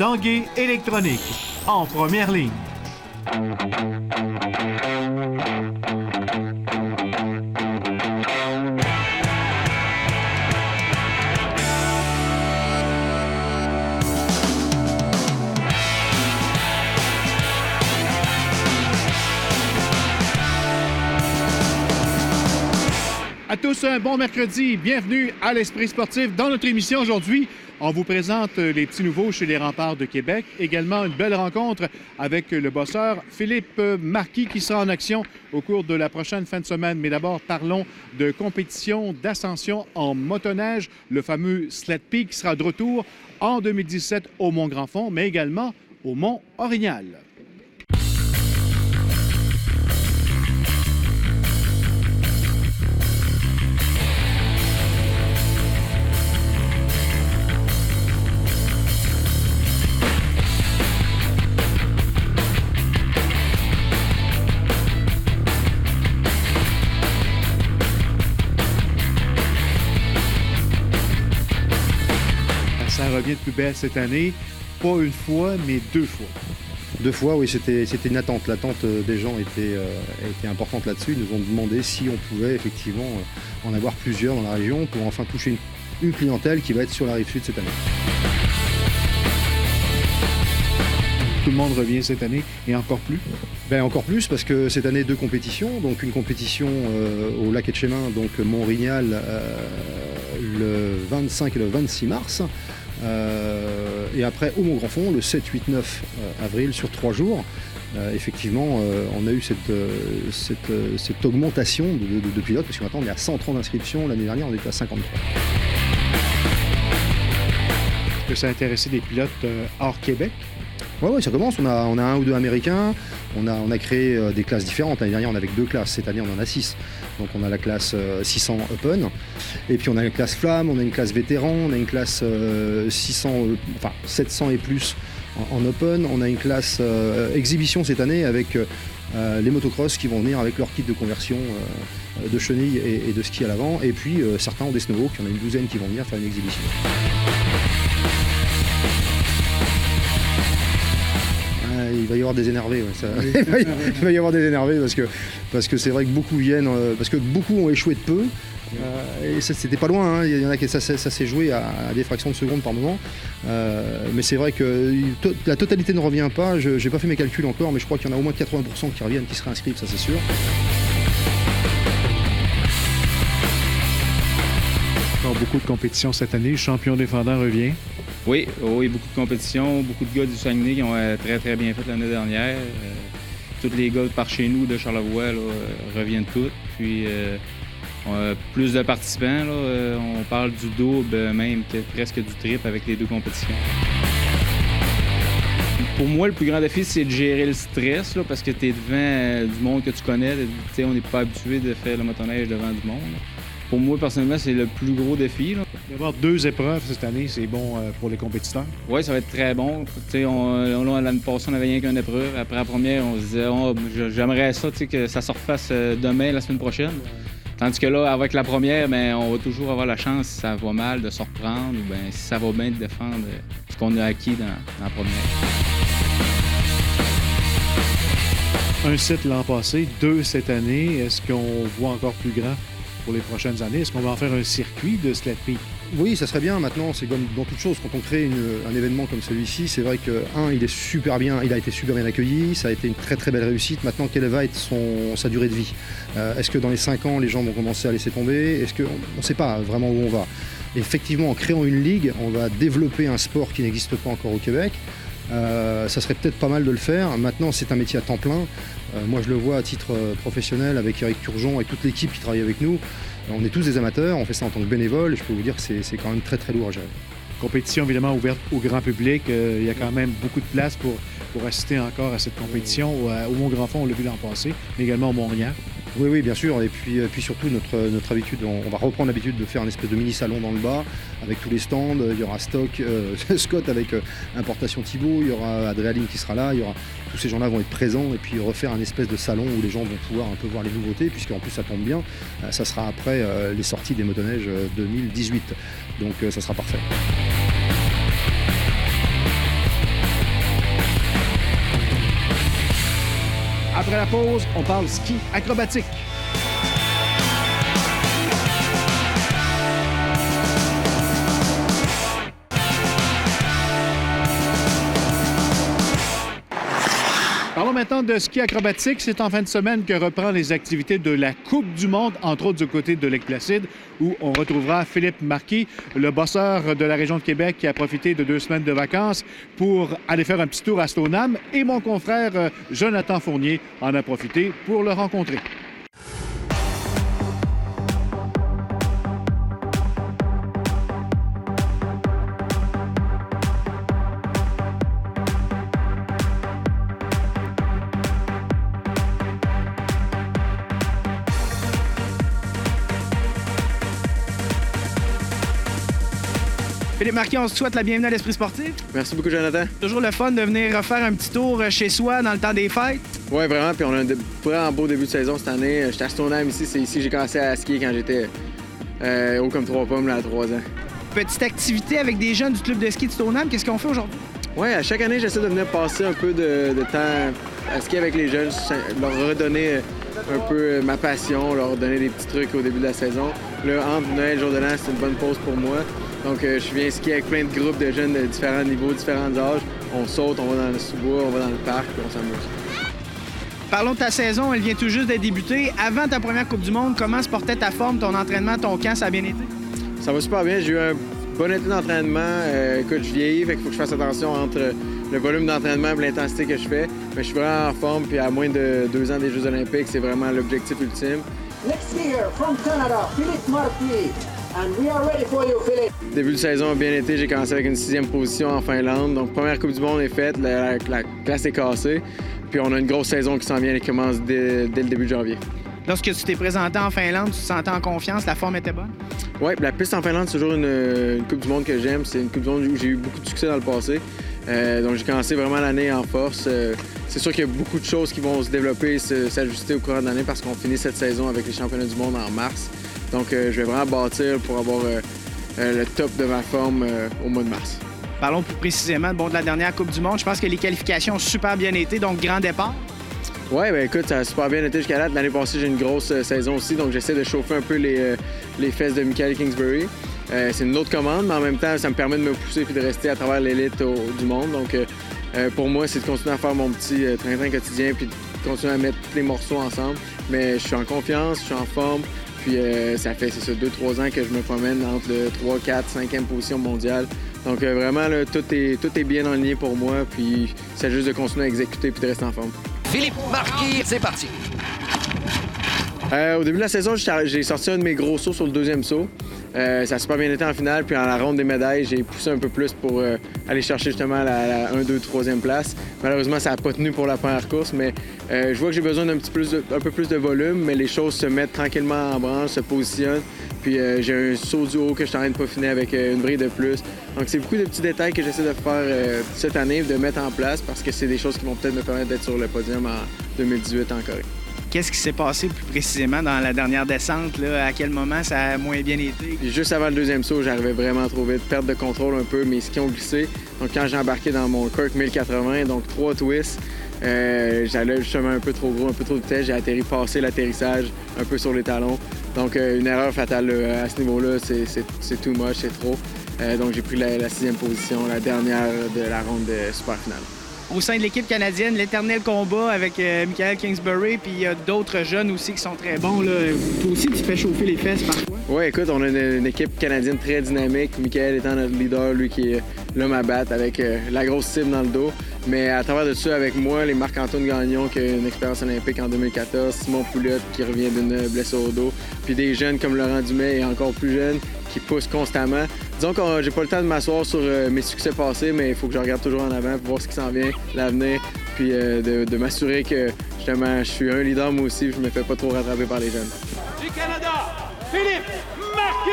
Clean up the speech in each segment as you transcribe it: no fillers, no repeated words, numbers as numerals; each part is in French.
Tanguay électronique, en première ligne. À tous, un bon mercredi. Bienvenue à l'Esprit sportif. Dans notre émission aujourd'hui, on vous présente les petits nouveaux chez les Remparts de Québec. Également, une belle rencontre avec le bosseur Philippe Marquis qui sera en action au cours de la prochaine fin de semaine. Mais d'abord, parlons de compétition d'ascension en motoneige. Le fameux Sled Peak qui sera de retour en 2017 au Mont-Grand-Fond, mais également au Mont-Orignal. Ça revient de plus belle cette année, pas une fois, mais deux fois. Deux fois, oui, c'était une attente. L'attente des gens était importante là-dessus. Ils nous ont demandé si on pouvait effectivement en avoir plusieurs dans la région pour enfin toucher une clientèle qui va être sur la rive sud cette année. Tout le monde revient cette année et encore plus? Encore plus parce que cette année, deux compétitions. Donc une compétition au lac Etchemin, donc Mont-Orignal, le 25 et le 26 mars. Et après au Mont-Grand-Fond, le 7, 8, 9 avril sur 3 jours. Effectivement, on a eu cette augmentation de pilotes, parce que maintenant on est à 130 inscriptions, l'année dernière on était à 53. Est-ce que ça a intéressé des pilotes hors Québec? Oui, ça commence. On a un ou deux Américains. On a créé des classes différentes. L'année dernière, on avait que 2 classes. Cette année, on en a 6. Donc, on a la classe 600 Open. Et puis, on a une classe Flamme, on a une classe Vétéran, on a une classe 700 et plus en Open. On a une classe Exhibition cette année avec les motocross qui vont venir avec leur kit de conversion de chenilles et de ski à l'avant. Et puis, certains ont des snowboards. Il y en a une douzaine qui vont venir faire une exhibition. Il va y avoir des énervés, ouais, ça. Il va y avoir des énervés parce que c'est vrai que beaucoup viennent, parce que beaucoup ont échoué de peu. Et ça, c'était pas loin, hein. Il y en a qui ça s'est joué à des fractions de secondes par moment. Mais c'est vrai que la totalité ne revient pas. Je n'ai pas fait mes calculs encore, mais je crois qu'il y en a au moins 80% qui reviennent, qui se réinscrivent, ça c'est sûr. Encore beaucoup de compétitions cette année. Le champion défendant revient. Oui, beaucoup de compétitions, beaucoup de gars du Saguenay qui ont très très bien fait l'année dernière. Tous les gars par chez nous de Charlevoix là, reviennent tous. Puis on a plus de participants. Là, on parle du double, même presque du triple avec les deux compétitions. Pour moi, le plus grand défi, c'est de gérer le stress là, parce que tu es devant du monde que tu connais. On n'est pas habitué de faire le motoneige devant du monde. Pour moi, personnellement, c'est le plus gros défi. D'avoir 2 épreuves cette année, c'est bon pour les compétiteurs? Oui, ça va être très bon. L'année passée, on n'avait rien qu'une épreuve. Après la première, on se disait j'aimerais ça que ça se refasse demain, la semaine prochaine. Tandis que là, avec la première, on va toujours avoir la chance, si ça va mal, de se reprendre ou si ça va bien, de défendre ce qu'on a acquis dans la première. Un site l'an passé, 2 cette année. Est-ce qu'on voit encore plus grand pour les prochaines années? Est-ce qu'on va en faire un circuit de Sled Peak? Oui, ça serait bien. Maintenant, c'est comme dans toute chose. Quand on crée un événement comme celui-ci, c'est vrai que, il est super bien, il a été super bien accueilli, ça a été une très très belle réussite. Maintenant, quelle va être sa durée de vie? Est-ce que dans les 5 ans, les gens vont commencer à laisser tomber? On ne sait pas vraiment où on va. Effectivement, en créant une ligue, on va développer un sport qui n'existe pas encore au Québec. Ça serait peut-être pas mal de le faire. Maintenant, c'est un métier à temps plein. Moi, je le vois à titre professionnel avec Eric Turgeon et toute l'équipe qui travaille avec nous. On est tous des amateurs, on fait ça en tant que bénévole et je peux vous dire que c'est quand même très très lourd à gérer. Compétition évidemment ouverte au grand public. Il y a quand même beaucoup de place pour assister encore à cette compétition. Au Mont-Grand-Fond, on l'a vu l'an passé, mais également au Mont-Orignal. Oui, bien sûr. Et puis surtout, notre habitude, on va reprendre l'habitude de faire un espèce de mini-salon dans le bas, avec tous les stands. Il y aura Scott avec Importation Thibault, il y aura Adréaline qui sera là, tous ces gens-là vont être présents, et puis refaire un espèce de salon où les gens vont pouvoir un peu voir les nouveautés, puisqu'en plus ça tombe bien, ça sera après les sorties des motoneiges 2018. Donc ça sera parfait. Après la pause, on parle ski acrobatique. Parlons maintenant de ski acrobatique. C'est en fin de semaine que reprend les activités de la Coupe du monde, entre autres du côté de Lake Placide, où on retrouvera Philippe Marquis, le bosseur de la région de Québec qui a profité de 2 semaines de vacances pour aller faire un petit tour à Stoneham. Et mon confrère Jonathan Fournier en a profité pour le rencontrer. Philippe Marquis, on se souhaite la bienvenue à l'Esprit sportif. Merci beaucoup, Jonathan. Toujours le fun de venir faire un petit tour chez soi dans le temps des fêtes. Oui, vraiment. Puis on a un vraiment beau début de saison cette année. J'étais à Stoneham ici. C'est ici que j'ai commencé à skier quand j'étais haut comme 3 pommes là, à 3 ans. Petite activité avec des jeunes du club de ski de Stoneham. Qu'est-ce qu'on fait aujourd'hui? Oui, à chaque année, j'essaie de venir passer un peu de temps à skier avec les jeunes, leur redonner un peu ma passion, leur donner des petits trucs au début de la saison. Là, entre Noël et le jour de l'an, c'est une bonne pause pour moi. Donc, je viens skier avec plein de groupes de jeunes de différents niveaux, différents âges. On saute, on va dans le sous-bois, on va dans le parc, puis on s'amuse. Parlons de ta saison, elle vient tout juste de débuter. Avant ta première Coupe du monde, comment se portait ta forme, ton entraînement, ton camp, ça a bien été? Ça va super bien. J'ai eu un bon été d'entraînement. Écoute, je vieillis, fait qu'il faut que je fasse attention entre le volume d'entraînement et l'intensité que je fais. Mais je suis vraiment en forme, puis à moins de 2 ans des Jeux olympiques, c'est vraiment l'objectif ultime. Next skier from Canada, Philippe Marquis. And we are ready for you, Philippe. Début de saison a bien été. J'ai commencé avec une 6e position en Finlande. Donc, première Coupe du monde est faite. La classe est cassée. Puis, on a une grosse saison qui s'en vient et qui commence dès le début de janvier. Lorsque tu t'es présenté en Finlande, tu te sentais en confiance, la forme était bonne? Oui, la piste en Finlande, c'est toujours une Coupe du monde que j'aime. C'est une Coupe du monde où j'ai eu beaucoup de succès dans le passé. Donc, j'ai commencé vraiment l'année en force. C'est sûr qu'il y a beaucoup de choses qui vont se développer et s'ajuster au courant de l'année parce qu'on finit cette saison avec les championnats du monde en mars. Donc, je vais vraiment bâtir pour avoir le top de ma forme au mois de mars. Parlons plus précisément de la dernière Coupe du monde. Je pense que les qualifications ont super bien été, donc grand départ. Oui, bien écoute, ça a super bien été jusqu'à là. L'année passée, j'ai une grosse saison aussi, donc j'essaie de chauffer un peu les fesses de Michael Kingsbury. C'est une autre commande, mais en même temps, ça me permet de me pousser et de rester à travers l'élite du monde. Donc, pour moi, c'est de continuer à faire mon petit train-train quotidien puis de continuer à mettre tous les morceaux ensemble. Mais je suis en confiance, je suis en forme. Puis ça fait, 2-3 ans que je me promène entre le 3, 4, 5e position mondiale. Donc vraiment, là, tout est bien en ligne pour moi. Puis c'est juste de continuer à exécuter puis de rester en forme. Philippe Marquis, c'est parti. Au début de la saison, j'ai sorti un de mes gros sauts sur le 2e saut. Ça a super bien été en finale. Puis en la ronde des médailles, j'ai poussé un peu plus pour aller chercher justement la 1, 2, 3e place. Malheureusement, ça n'a pas tenu pour la première course, mais je vois que j'ai besoin d'un peu plus de volume, mais les choses se mettent tranquillement en branche, se positionnent. Puis j'ai un saut du haut que je suis en train de peaufiner avec une brille de plus. Donc c'est beaucoup de petits détails que j'essaie de faire cette année, de mettre en place parce que c'est des choses qui vont peut-être me permettre d'être sur le podium en 2018 en Corée. Qu'est-ce qui s'est passé plus précisément dans la dernière descente? Là? À quel moment ça a moins bien été? Puis juste avant le 2e saut, j'arrivais vraiment trop vite, perte de contrôle un peu, mes skis ont glissé. Donc quand j'ai embarqué dans mon Kirk 1080, donc 3 twists, j'allais justement un peu trop gros, un peu trop de vitesse, j'ai atterri passé l'atterrissage un peu sur les talons. Donc une erreur fatale à ce niveau-là, c'est too much, c'est trop. Donc j'ai pris la 6e position, la dernière de la ronde de super finale. Au sein de l'équipe canadienne, l'éternel combat avec Michael Kingsbury, puis il y a d'autres jeunes aussi qui sont très bons. Là. Toi aussi, tu fais chauffer les fesses parfois. Oui, écoute, on a une équipe canadienne très dynamique. Michael étant notre leader, lui qui est l'homme à battre avec la grosse cible dans le dos. Mais à travers de ça, avec moi, les Marc-Antoine Gagnon qui a une expérience olympique en 2014, Simon Pouliot qui revient d'une blessure au dos, puis des jeunes comme Laurent Dumais et encore plus jeunes qui poussent constamment. Disons que j'ai pas le temps de m'asseoir sur mes succès passés, mais il faut que je regarde toujours en avant pour voir ce qui s'en vient, l'avenir, puis de m'assurer que justement je suis un leader moi aussi, je me fais pas trop rattraper par les jeunes. Du Canada, Philippe Marquis!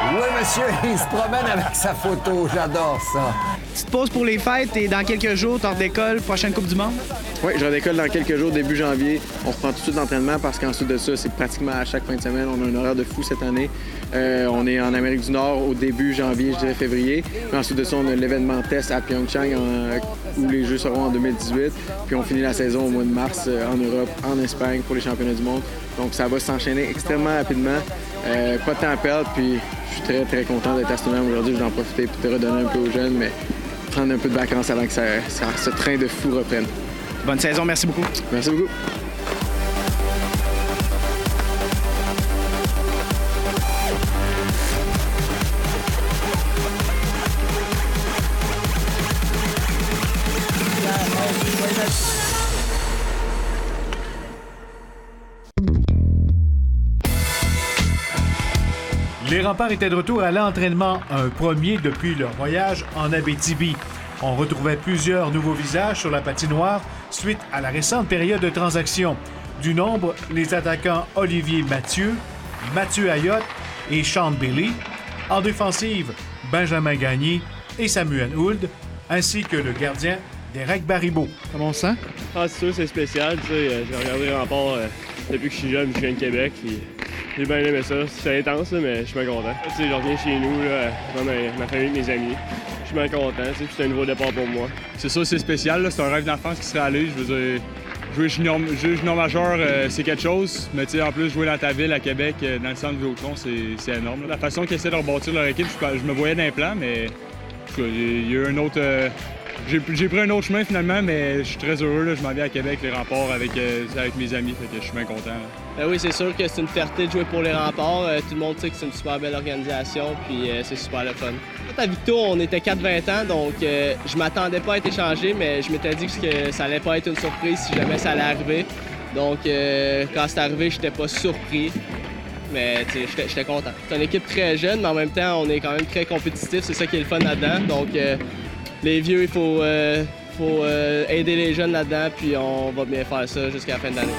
Oui, monsieur, il se promène avec sa photo. J'adore ça. petite pause pour les fêtes et dans quelques jours, tu redécolles, prochaine Coupe du Monde? Oui, je redécolle dans quelques jours, début janvier. On reprend tout de suite l'entraînement parce qu'ensuite de ça, c'est pratiquement à chaque fin de semaine. On a un horaire de fou cette année. On est en Amérique du Nord au début janvier, je dirais février. Puis ensuite de ça, on a l'événement test à Pyeongchang où les Jeux seront en 2018. Puis on finit la saison au mois de mars en Europe, en Espagne pour les championnats du monde. Donc ça va s'enchaîner extrêmement rapidement. Pas de temps à perdre. Puis je suis très, très content d'être à Stoneham aujourd'hui. Je vais en profiter pour te redonner un peu aux jeunes, mais prendre un peu de vacances avant que ce train de fou reprenne. Bonne saison, merci beaucoup. Merci beaucoup. Les Remparts étaient de retour à l'entraînement, un premier depuis leur voyage en Abitibi. On retrouvait plusieurs nouveaux visages sur la patinoire suite à la récente période de transaction. Du nombre, les attaquants Olivier Mathieu, Mathieu Ayotte et Sean Bailey. En défensive, Benjamin Gagné et Samuel Hould, ainsi que le gardien Derek Baribeau. Comment on se sent? Ah, c'est sûr, c'est spécial. J'ai regardé Remparts depuis que je suis jeune, je viens de Québec. Puis j'ai bien aimé ça. C'est intense, là, mais je suis bien content. Je reviens chez nous, là, dans ma famille, mes amis. Je suis bien content. C'est un nouveau départ pour moi. C'est sûr, c'est spécial. Là. C'est un rêve d'enfance qui se réalise. Je veux dire, jouer junior majeur, c'est quelque chose. Mais en plus, jouer dans ta ville, à Québec, dans le centre du Vidéotron, c'est énorme. Là. La façon qu'ils essaient de rebâtir leur équipe, je me voyais dans les plans, mais il y a eu un autre... J'ai pris un autre chemin finalement, mais je suis très heureux. Là. Je m'en viens à Québec, les Remparts, avec mes amis. Fait que je suis bien content. Ben oui, c'est sûr que c'est une fierté de jouer pour les Remparts. Tout le monde sait que c'est une super belle organisation, puis c'est super le fun. À Victo, on était 4-20 ans, donc je m'attendais pas à être échangé, mais je m'étais dit que ça allait pas être une surprise si jamais ça allait arriver. Donc quand c'est arrivé, j'étais pas surpris. Mais j'étais content. C'est une équipe très jeune, mais en même temps, on est quand même très compétitif. C'est ça qui est le fun là-dedans. Donc les vieux, il faut aider les jeunes là-dedans, puis on va bien faire ça jusqu'à la fin de l'année.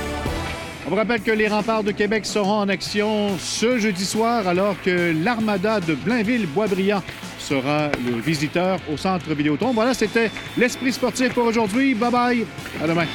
On vous rappelle que les Remparts de Québec seront en action ce jeudi soir, alors que l'Armada de Blainville-Boisbriand sera le visiteur au Centre Vidéotron. Voilà, c'était l'Esprit sportif pour aujourd'hui. Bye-bye. À demain.